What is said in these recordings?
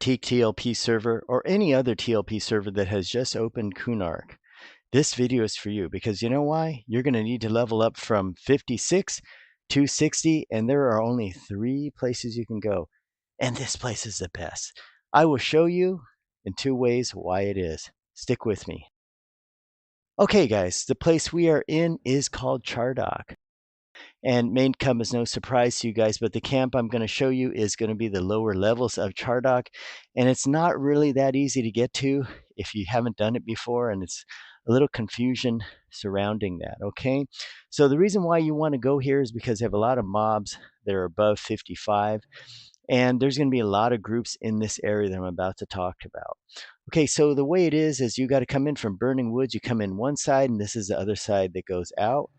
Teak TLP server or any other TLP server that has just opened Kunark, this video is for you because you know why? You're going to need to level up from 56 to 60, and there are only 3 places you can go. And this place is the best. I will show you in 2 ways why it is. Stick with me. Okay, guys, the place we are in is called Chardok. And may come as no surprise to you guys, but the camp I'm going to show you is going to be the lower levels of Chardok. And it's not really that easy to get to if you haven't done it before, and it's a little confusion surrounding that, okay? So the reason why you want to go here is because they have a lot of mobs that are above 55, and there's going to be a lot of groups in this area that I'm about to talk about. Okay, so the way it is you got to come in from Burning Woods. You come in one side, and this is the other side that goes out.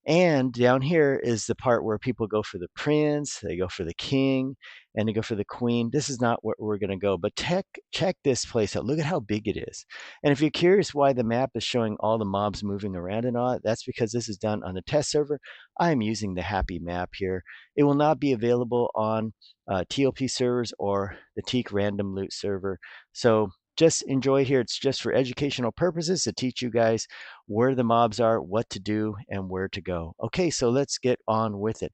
And down here is the part where people go for the prince, they go for the king, and they go for the queen. This is not where we're going to go, but check this place out. Look at how big it is. And if you're curious why the map is showing all the mobs moving around and all, that's because this is done on the test server. I am using the happy map here. It will not be available on TLP servers or the Teak random loot server. So just enjoy here. It's just for educational purposes to teach you guys where the mobs are, what to do, and where to go. Okay, so let's get on with it.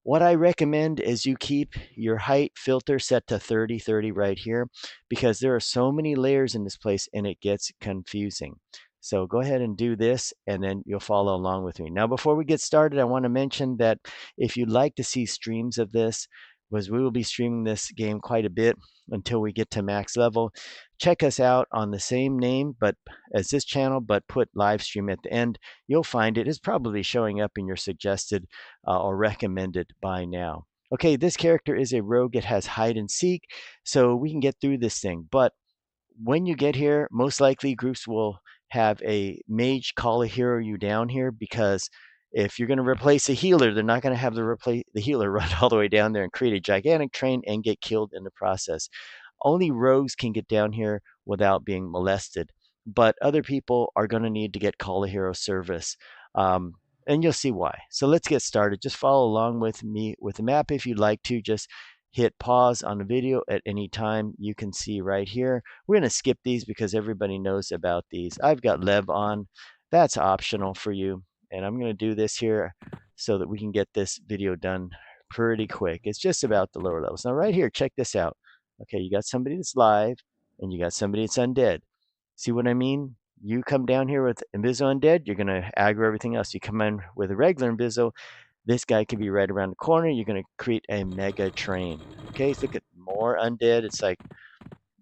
What I recommend is you keep your height filter set to 30 right here, because there are so many layers in this place and it gets confusing. So go ahead and do this, and then you'll follow along with me. Now, before we get started, I want to mention that if you'd like to see streams of this, because we will be streaming this game quite a bit until we get to max level, check us out on the same name but as this channel, but put live stream at the end. You'll find it is probably showing up in your suggested or recommended by now. Okay, this character is a rogue. It has hide and seek, so we can get through this thing. But when you get here, most likely groups will have a mage call a hero you down here, because if you're going to replace a healer, they're not going to have the healer run all the way down there and create a gigantic train and get killed in the process. Only rogues can get down here without being molested, but other people are going to need to get call a hero service, and you'll see why. So let's get started. Just follow along with me with the map if you'd like to. Just hit pause on the video at any time. You can see right here. We're going to skip these because everybody knows about these. I've got Lev on. That's optional for you. And I'm going to do this here so that we can get this video done pretty quick. It's just about the lower levels. Now right here, check this out. Okay, you got somebody that's live and you got somebody that's undead. See what I mean? You come down here with Inviso Undead, you're going to aggro everything else. You come in with a regular Inviso, this guy could be right around the corner. You're going to create a mega train. Okay, so look at more undead. It's like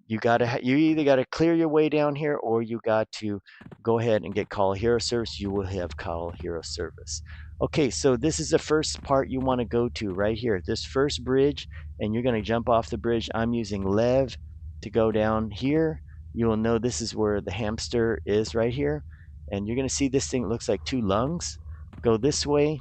you either got to clear your way down here, or you got to go ahead and get call hero service. You will have call hero service. Okay, so this is the first part you want to go to right here, this first bridge, and you're going to jump off the bridge. I'm using Lev to go down here. You will know this is where the hamster is right here, and you're going to see this thing looks like 2 lungs. Go this way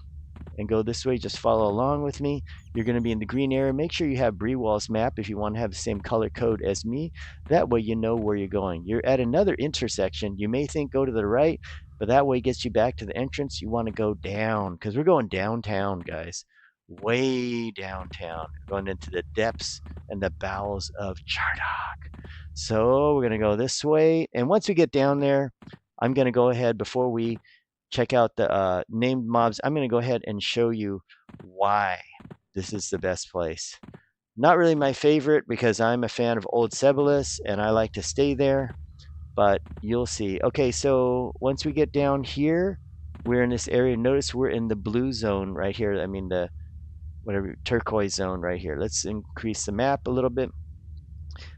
and go this way. Just follow along with me. You're going to be in the green area. Make sure you have Brewall's map if you want to have the same color code as me. That way you know where you're going. You're at another intersection. You may think go to the right, but that way gets you back to the entrance. You want to go down, because we're going downtown, guys. Way downtown. We're going into the depths and the bowels of Chardok. So we're going to go this way. And once we get down there, I'm going to go ahead, before we check out the named mobs, I'm going to go ahead and show you why this is the best place. Not really my favorite, because I'm a fan of Old Ceballos and I like to stay there, but you'll see. Okay, so once we get down here, we're in this area. Notice we're in the blue zone right here. I mean the whatever turquoise zone right here. Let's increase the map a little bit.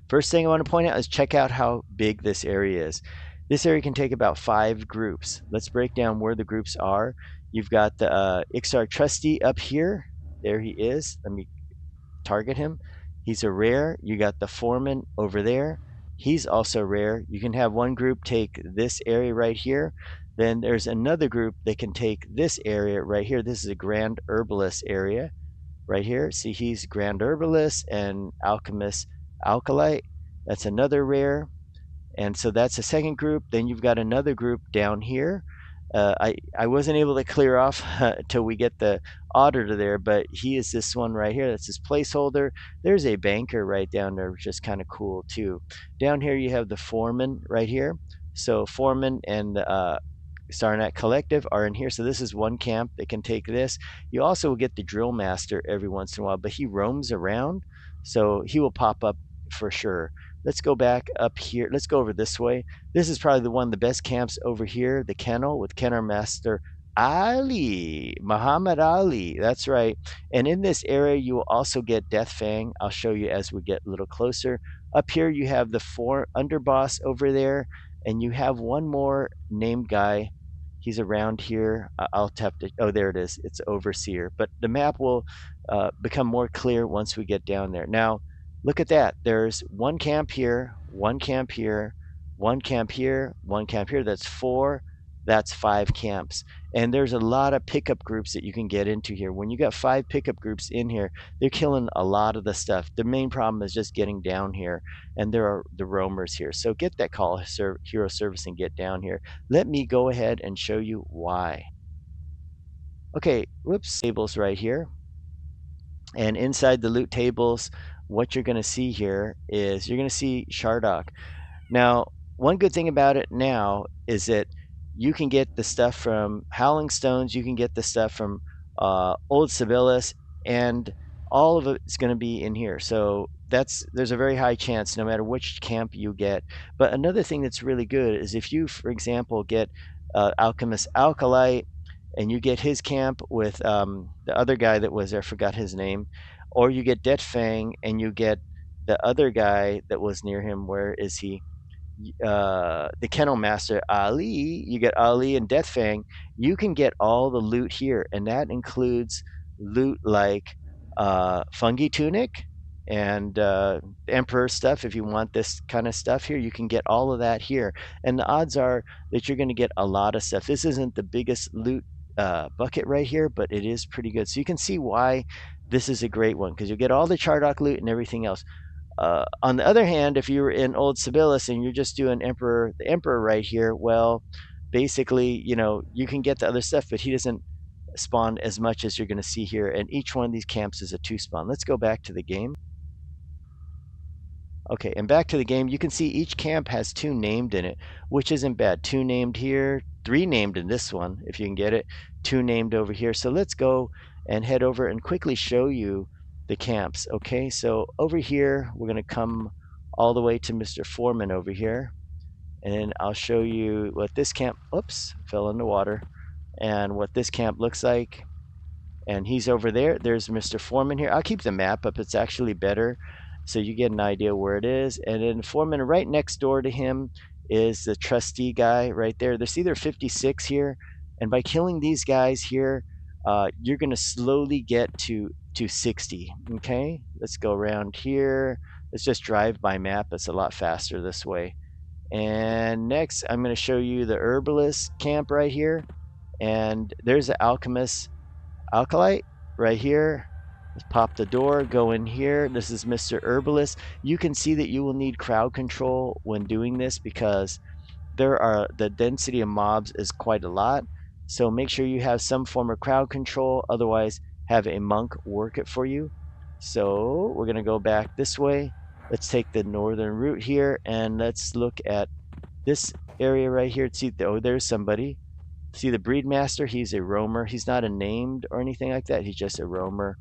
First thing I want to point out is check out how big this area is. This area can take about 5 groups. Let's break down where the groups are. You've got the Ixar Trusty up here. There he is. Let me target him. He's a rare. You got the Foreman over there. He's also rare. You can have one group take this area right here. Then there's another group that can take this area right here. This is a Grand Herbalist area right here. See, he's Grand Herbalist and Alchemist Alkalite. That's another rare. And so that's the second group. Then you've got another group down here I wasn't able to clear off till we get the auditor there, but he is this one right here. That's his placeholder. There's a banker right down there, which is kind of cool too. Down here you have the foreman right here. So foreman and Saranac Collective are in here. So this is one camp that can take this. You also will get the drill master every once in a while, but he roams around, so he will pop up for sure. Let's go back up here. Let's go over this way. This is probably the one of the best camps over here, the kennel with kennel master Ali, Muhammad Ali. That's right. And in this area, you will also get Death Fang. I'll show you as we get a little closer. Up here, you have the four underboss over there, and you have one more named guy. He's around here. I'll tap to, oh, there it is. It's Overseer. But the map will become more clear once we get down there. Now, look at that. There's one camp here, one camp here, one camp here, one camp here. That's four. That's five camps. And there's a lot of pickup groups that you can get into here. When you got five pickup groups in here, they're killing a lot of the stuff. The main problem is just getting down here, and there are the roamers here. So get that call hero service and get down here. Let me go ahead and show you why. Okay, whoops, tables right here. And inside the loot tables, what you're going to see here is you're going to see Chardok. Now, one good thing about it now is that you can get the stuff from Howling Stones, you can get the stuff from Old Sibyllus, and all of it's going to be in here. So there's a very high chance no matter which camp you get. But another thing that's really good is if you, for example, get Alchemist Alkalite, and you get his camp with the other guy that was there, I forgot his name, or you get Death Fang and you get the other guy that was near him. Where is he? The Kennel Master Ali. You get Ali and Death Fang. You can get all the loot here, and that includes loot like Fungi Tunic and Emperor stuff. If you want this kind of stuff here, you can get all of that here, and the odds are that you're going to get a lot of stuff. This isn't the biggest loot bucket right here, but it is pretty good. So you can see why this is a great one, because you get all the Chardok loot and everything else. On the other hand, if you were in Old Sibyllus and you're just doing the Emperor right here, well, basically, you can get the other stuff, but he doesn't spawn as much as you're going to see here. And each one of these camps is a 2 spawn. Let's go back to the game. Okay, and back to the game, you can see each camp has 2 named in it, which isn't bad. 2 named here, 3 named in this one, if you can get it, 2 named over here. So let's go and head over and quickly show you the camps. Okay, so over here, we're going to come all the way to Mr. Foreman over here, and I'll show you what this camp, oops, fell in the water, and what this camp looks like. And he's over there. There's Mr. Foreman here. I'll keep the map up. It's actually better, so you get an idea where it is. And then Foreman right next door to him is the trustee guy right there. There's either 56 here, and by killing these guys here, you're going to slowly get to 60. Okay, let's go around here. Let's just drive by map. It's a lot faster this way. And next, I'm going to show you the herbalist camp right here. And there's the alchemist Alkalite right here. Let's pop the door, go in here. This is Mr. Herbalist. You can see that you will need crowd control when doing this, because the density of mobs is quite a lot. So make sure you have some form of crowd control, otherwise have a monk work it for you. So we're going to go back this way. Let's take the northern route here, and let's look at this area right here. See, oh, there's somebody. See the Breedmaster, he's a roamer. He's not a named or anything like that. He's just a roamer.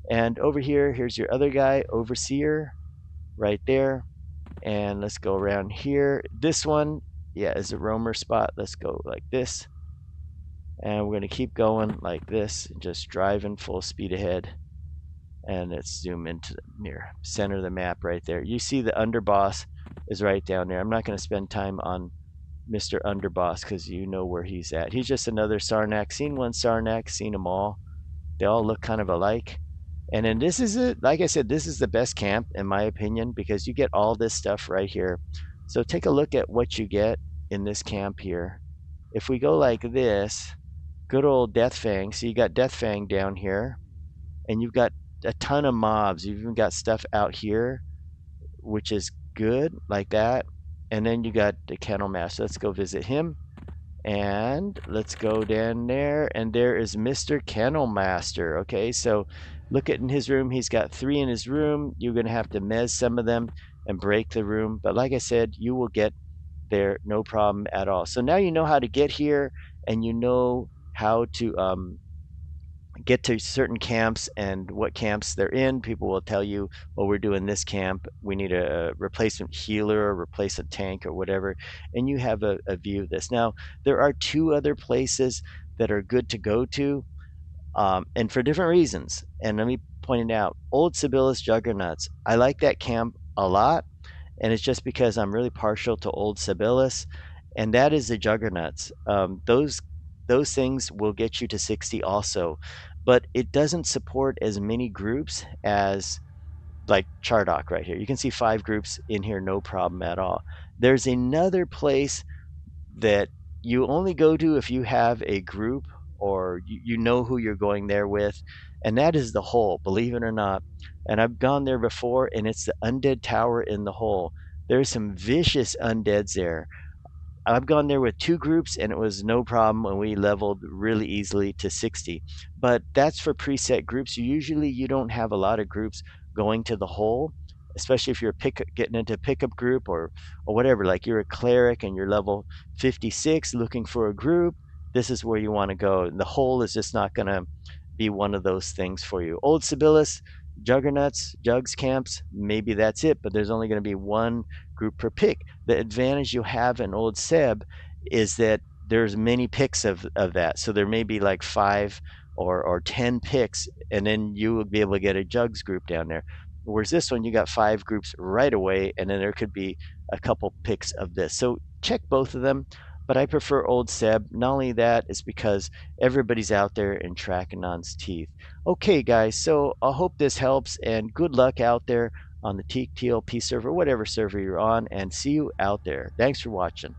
And over here, here's your other guy, Overseer, right there. And let's go around here. This one, yeah, is a roamer spot. Let's go like this. And we're going to keep going like this, and just driving full speed ahead. And let's zoom into the near center of the map right there. You see the underboss is right down there. I'm not going to spend time on Mr. Underboss, because you know where he's at. He's just another Saranac. Seen one Saranac, seen them all. They all look kind of alike. And then this is it. Like I said, this is the best camp in my opinion, because you get all this stuff right here. So take a look at what you get in this camp here. If we go like this, good old Death Fang. So you got Death Fang down here, and you've got a ton of mobs. You've even got stuff out here, which is good, like that. And then you got the Kennel Master. Let's go visit him. And let's go down there, and there is Mr. Kennel Master. Okay, so look at in his room. He's got 3 in his room. You're going to have to mez some of them and break the room. But like I said, you will get there no problem at all. So now you know how to get here, and you know how to get to certain camps and what camps they're in. People will tell you, well, we're doing this camp. We need a replacement healer or replacement tank or whatever. And you have a view of this. Now, there are 2 other places that are good to go to, and for different reasons. And let me point it out. Old Sibyllus Juggernauts. I like that camp a lot, and it's just because I'm really partial to Old Sibyllus, and that is the Juggernauts. Those things will get you to 60 also, but it doesn't support as many groups as like Chardok right here. You can see 5 groups in here, no problem at all. There's another place that you only go to if you have a group or you know who you're going there with, and that is the hole, believe it or not. And I've gone there before, and it's the undead tower in the hole. There's some vicious undeads there. I've gone there with 2 groups, and it was no problem, and we leveled really easily to 60. But that's for preset groups. Usually you don't have a lot of groups going to the hole, especially if you're getting into a pickup group or whatever. Like you're a cleric and you're level 56 looking for a group. This is where you want to go. And the hole is just not going to be one of those things for you. Old Sibyllus, Juggernauts, Jugs camps, maybe that's it, but there's only going to be 1 group per pick. The advantage you have in Old Seb is that there's many picks of that. So there may be like 5 or 10 picks, and then you would be able to get a Jugs group down there. Whereas this one, you got 5 groups right away, and then there could be a couple picks of this. So check both of them, but I prefer Old Seb. Not only that, is because everybody's out there in Trakanon's teeth. Okay, guys, so I hope this helps, and good luck out there on the Teak TLP server, whatever server you're on, and see you out there. Thanks for watching.